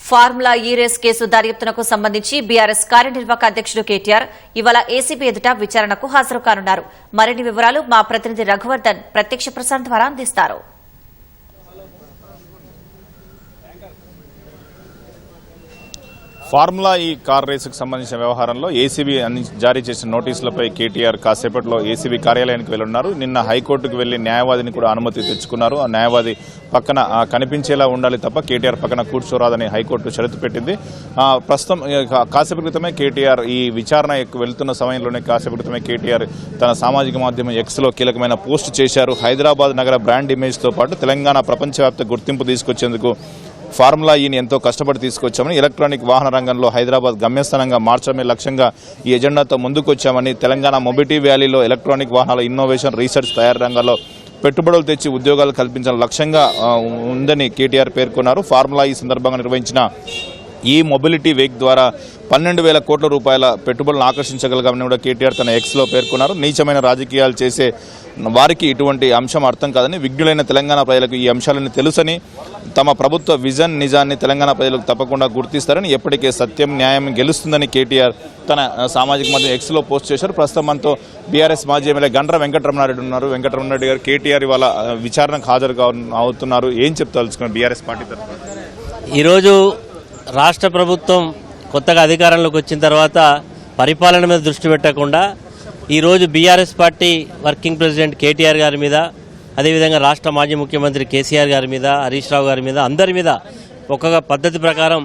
Formula ఈ race case దర్యాప్తునకు సంబంధించి BRS కార్యనిర్వాహక అధ్యక్షుడు కేటీఆర్ ఇవాళ ఏసీబీ ఎదుట విచారణకు హాజరు కానున్నారు. మరిన్ని వివరాలు మా ప్రతినిధి రఘువర్ధన్ ప్రత్యక్ష ప్రసారం ద్వారా అందిస్తారు. ఫార్ములా ఈ కార్ రేసుకు సంబంధించిన వ్యవహారంలో ఏసీబీ జారీ చేసిన నోటీసులపై కేటీఆర్ కాసేపట్లో ఏసీబీ కార్యాలయానికి వెళ్లున్నారు. నిన్న హైకోర్టుకు వెళ్లి న్యాయవాదిని కూడా అనుమతి తెచ్చుకున్నారు. ఆ న్యాయవాది పక్కన కనిపించేలా ఉండాలి తప్ప కేటీఆర్ పక్కన కూర్చోరాదని హైకోర్టు షరతు పెట్టింది. ప్రస్తుతం కాసేపు క్రితమే కేటీఆర్ ఈ విచారణ వెళ్తున్న సమయంలోనే కాసేపు క్రితమే కేటీఆర్ తన సామాజిక మాధ్యమం ఎక్స్లో కీలకమైన పోస్ట్ చేశారు. హైదరాబాద్ నగర బ్రాండ్ ఇమేజ్తో పాటు తెలంగాణ ప్రపంచవ్యాప్త గుర్తింపు తీసుకొచ్చేందుకు ఫార్ములా ఈని ఎంతో కష్టపడి తీసుకొచ్చామని, ఎలక్ట్రానిక్ వాహన రంగంలో హైదరాబాద్ గమ్యస్థానంగా మార్చడమే లక్ష్యంగా ఈ ఎజెండాతో ముందుకొచ్చామని, తెలంగాణ మొబిలిటీ వ్యాలీలో ఎలక్ట్రానిక్ వాహనాల ఇన్నోవేషన్, రీసెర్చ్, తయారీ రంగాల్లో పెట్టుబడులు తెచ్చి ఉద్యోగాలు కల్పించాలని లక్ష్యంగా ఉందని కేటీఆర్ పేర్కొన్నారు. ఫార్ములా ఈ సందర్భంగా నిర్వహించిన ఈ మొబిలిటీ వీక్ ద్వారా 12,000 కోట్ల రూపాయల పెట్టుబడులను ఆకర్షించగలగామని కూడా కేటీఆర్ తన ఎక్స్లో పేర్కొన్నారు. నీచమైన రాజకీయాలు చేసే వారికి ఇటువంటి అంశం అర్థం కాదని, విజ్ఞులైన తెలంగాణ ప్రజలకు ఈ అంశాలని తెలుసని, తమ ప్రభుత్వ విజన్ నిజాన్ని తెలంగాణ ప్రజలకు తప్పకుండా గుర్తిస్తారని, ఎప్పటికే సత్యం న్యాయం గెలుస్తుందని కేటీఆర్ తన సామాజిక మాధ్యమం ఎక్స్లో పోస్ట్ చేశారు. ప్రస్తుతం మనతో బీఆర్ఎస్ మాజీ ఎమ్మెల్యే గండ్ర వెంకటరమణారెడ్డి ఉన్నారు. వెంకటరమణారెడ్డి గారు, కేటీఆర్ ఇవాళ విచారణకు హాజరు అవుతున్నారు. ఏం చెప్తాల్సుకున్నారు బీఆర్ఎస్ పార్టీ తరఫున? ఈరోజు రాష్ట్ర ప్రభుత్వం కొత్తగా అధికారంలోకి వచ్చిన తర్వాత పరిపాలన మీద దృష్టి పెట్టకుండా ఈరోజు BRS party working president KTR గారి మీద, అదేవిధంగా రాష్ట్ర మాజీ ముఖ్యమంత్రి కేసీఆర్ గారి మీద, హరీష్ రావు గారి మీద, అందరి మీద ఒక్కొక్క పద్ధతి ప్రకారం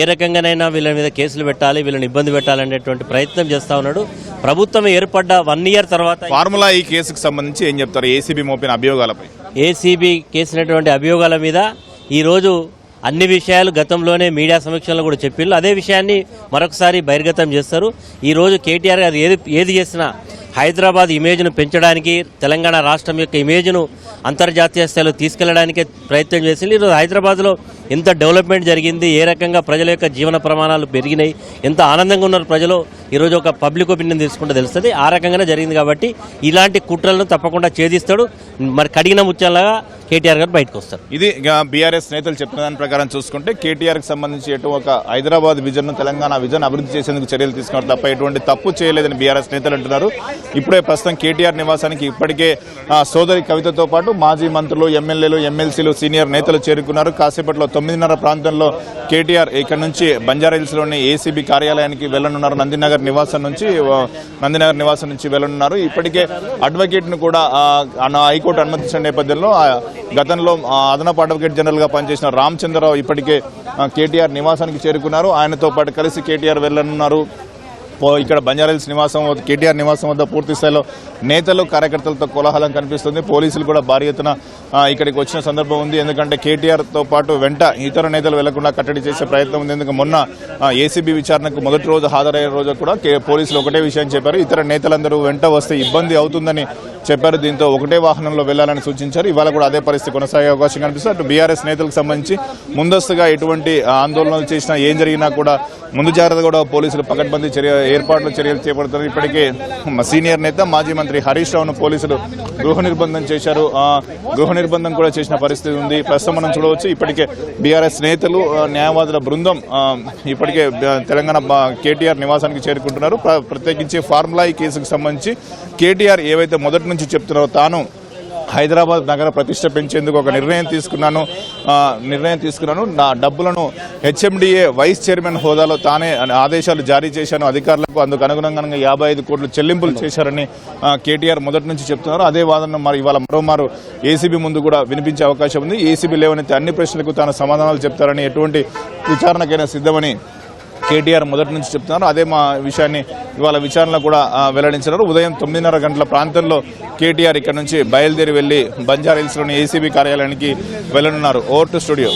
ఏ రకంగానైనా వీళ్ళ మీద కేసులు పెట్టాలి, వీళ్ళని ఇబ్బంది పెట్టాలనేటువంటి ప్రయత్నం చేస్తూ ఉన్నాడు. ప్రభుత్వం ఏర్పడ్డ 1 ఇయర్ తర్వాత ఫార్ములా ఈ కేసుకు సంబంధించి ఏం చెప్తారు? ఏసీబీ మోపిన అభియోగాలపై, ఏసీబీ కేసినటువంటి అభియోగాల మీద ఈరోజు అన్ని విషయాలు గతంలోనే మీడియా సమీక్షలో కూడా చెప్పిళ్ళు. అదే విషయాన్ని మరొకసారి బహిర్గతం చేస్తారు. ఈరోజు కేటీఆర్ గారు ఏది చేసినా హైదరాబాద్ ఇమేజ్ను పెంచడానికి, తెలంగాణ రాష్ట్రం యొక్క ఇమేజ్ను అంతర్జాతీయ స్థాయిలో తీసుకెళ్లడానికే ప్రయత్నం చేసింది. ఈరోజు హైదరాబాద్లో ఎంత డెవలప్మెంట్ జరిగింది, ఏ రకంగా ప్రజల యొక్క జీవన ప్రమాణాలు పెరిగినాయి, ఎంత ఆనందంగా ఉన్నారు ప్రజలు, ఈరోజు ఒక పబ్లిక్ ఒపీనియన్ తీసుకుంటే తెలుస్తుంది. ఆ రకంగానే జరిగింది కాబట్టి ఇలాంటి కుట్రలను తప్పకుండా ఛేదిస్తాడు. మరి కడిగిన ముత్యాలగా కేటీఆర్ గారు బయటకు వస్తారు. ఇది బీఆర్ఎస్ నేతలు చెప్పిన దాని ప్రకారం చూసుకుంటే కేటీఆర్కి సంబంధించి ఎటు ఒక హైదరాబాద్ విజన్, తెలంగాణ విజన్ అభివృద్ధి చేసేందుకు చర్యలు తీసుకున్నారు తప్ప ఎటువంటి తప్పు చేయలేదని బీఆర్ఎస్ నేతలు అంటున్నారు. ఇప్పుడే ప్రస్తుతం కేటీఆర్ నివాసానికి ఇప్పటికే సోదరి కవితతో పాటు మాజీ మంత్రులు, ఎమ్మెల్యేలు, ఎమ్మెల్సీలు, సీనియర్ నేతలు చేరుకున్నారు. కాసేపట్లో 9:30 ప్రాంతంలో కేటీఆర్ ఇక్కడ నుంచి బంజారాహిల్స్లోని ఏసీబీ కార్యాలయానికి వెళ్లనున్నారు. నందినగర్ నివాసం నుంచి వెళ్లనున్నారు. ఇప్పటికే అడ్వకేట్ను కూడా హైకోర్టు అనుమతించిన నేపథ్యంలో గతంలో అదనపు అడ్వకేట్ జనరల్ గా పనిచేసిన రామచంద్రరావు ఇప్పటికే కేటీఆర్ నివాసానికి చేరుకున్నారు. ఆయనతో పాటు కలిసి కేటీఆర్ వెళ్లనున్నారు. ఇక్కడ బంజారాహిల్స్ నివాసం, కేటీఆర్ నివాసం వద్ద పూర్తి స్థాయిలో నేతలు, కార్యకర్తలతో కోలాహలం కనిపిస్తుంది. పోలీసులు కూడా భారీ ఎత్తున ఇక్కడికి వచ్చిన సందర్భం ఉంది. ఎందుకంటే కేటీఆర్తో పాటు వెంట ఇతర నేతలు వెళ్లకుండా కట్టడి చేసే ప్రయత్నం ఉంది. ఎందుకంటే మొన్న ఏసీబీ విచారణకు మొదటి రోజు హాజరయ్యే రోజు కూడా పోలీసులు ఒకటే విషయం చెప్పారు, ఇతర నేతలందరూ వెంట వస్తే ఇబ్బంది అవుతుందని చెప్పారు. దీంతో ఒకటే వాహనంలో వెళ్లాలని సూచించారు. ఇవాళ కూడా అదే పరిస్థితి కొనసాగే అవకాశం కనిపిస్తుంది. అటు బీఆర్ఎస్ నేతలకు సంబంధించి ముందస్తుగా ఎటువంటి ఆందోళనలు చేసినా, ఏం జరిగినా కూడా ముందు జాగ్రత్త కూడా పోలీసులు పకడ్బందీ ఏర్పాట్లు చర్యలు చేపడుతున్నారు. ఇప్పటికే సీనియర్ నేత మాజీ మంత్రి హరీష్ రావును పోలీసులు గృహ నిర్బంధం చేశారు. గృహ నిర్బంధం కూడా చేసిన పరిస్థితి ఉంది. ప్రస్తుతం మనం చూడవచ్చు ఇప్పటికే బీఆర్ఎస్ నేతలు, న్యాయవాదుల బృందం ఇప్పటికే తెలంగాణ కేటీఆర్ నివాసానికి చేరుకుంటున్నారు. ప్రత్యేకించి ఫార్ములా ఈ కేసుకు సంబంధించి కేటీఆర్ ఏవైతే మొదటి నుంచి చెప్తున్నారో, తాను హైదరాబాద్ నగర ప్రతిష్ట పెంచేందుకు ఒక నిర్ణయం తీసుకున్నాను, నా డబ్బులను హెచ్ఎండిఏ వైస్ చైర్మన్ హోదాలో తానే ఆదేశాలు జారీ చేశాను అధికారులకు, అందుకు అనుగుణంగా 55 కోట్లు చెల్లింపులు చేశారని కేటీఆర్ మొదటి నుంచి చెప్తున్నారు. అదే వాదన మరి ఇవాళ మరోమారు ఏసీబీ ముందు కూడా వినిపించే అవకాశం ఉంది. ఏసీబీ లేవనైతే అన్ని ప్రశ్నలకు తాను సమాధానాలు చెప్తారని, ఎటువంటి విచారణకైనా సిద్ధమని కేటీఆర్ మొదటి నుంచి చెప్తున్నారు. అదే మా విషయాన్ని ఇవాళ విచారణలో కూడా వెల్లడించారు. ఉదయం 9:30 గంటల ప్రాంతంలో కేటీఆర్ ఇక్కడ నుంచి బయలుదేరి వెళ్లి బంజారాహిల్స్లోని ఏసీబీ కార్యాలయానికి వెళ్లనున్నారు. Over to studio.